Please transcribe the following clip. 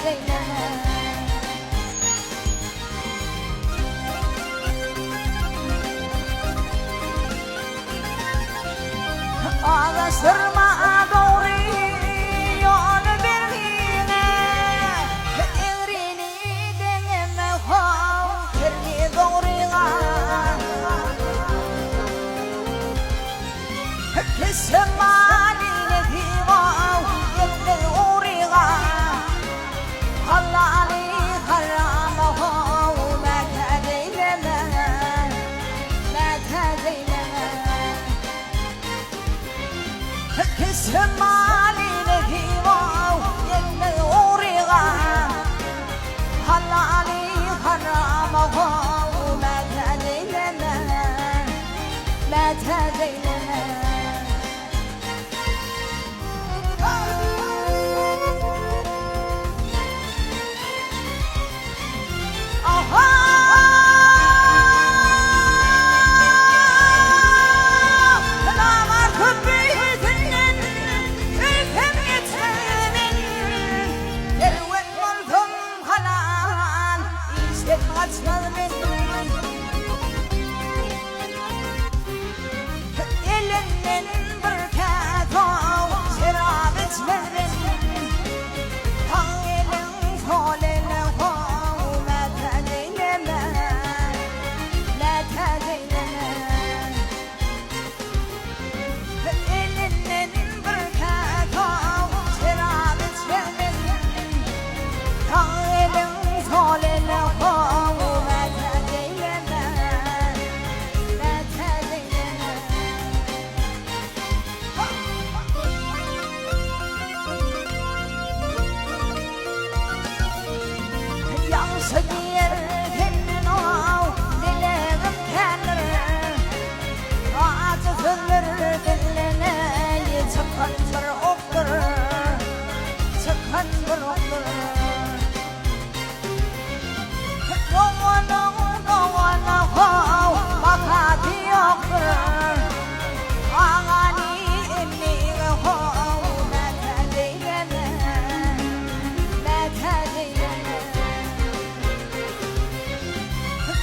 eyleme. Ağlaştırma doğru yol birliğine, eğrini deneme hav birliği doğruya. Kesim haline divav yetme uğriğa, halali harama hav meted eyleme, meted eyleme. Kesim haline divav yetme uğriğa, halali harama hav meted eyleme, meted eyleme. Açmalı beni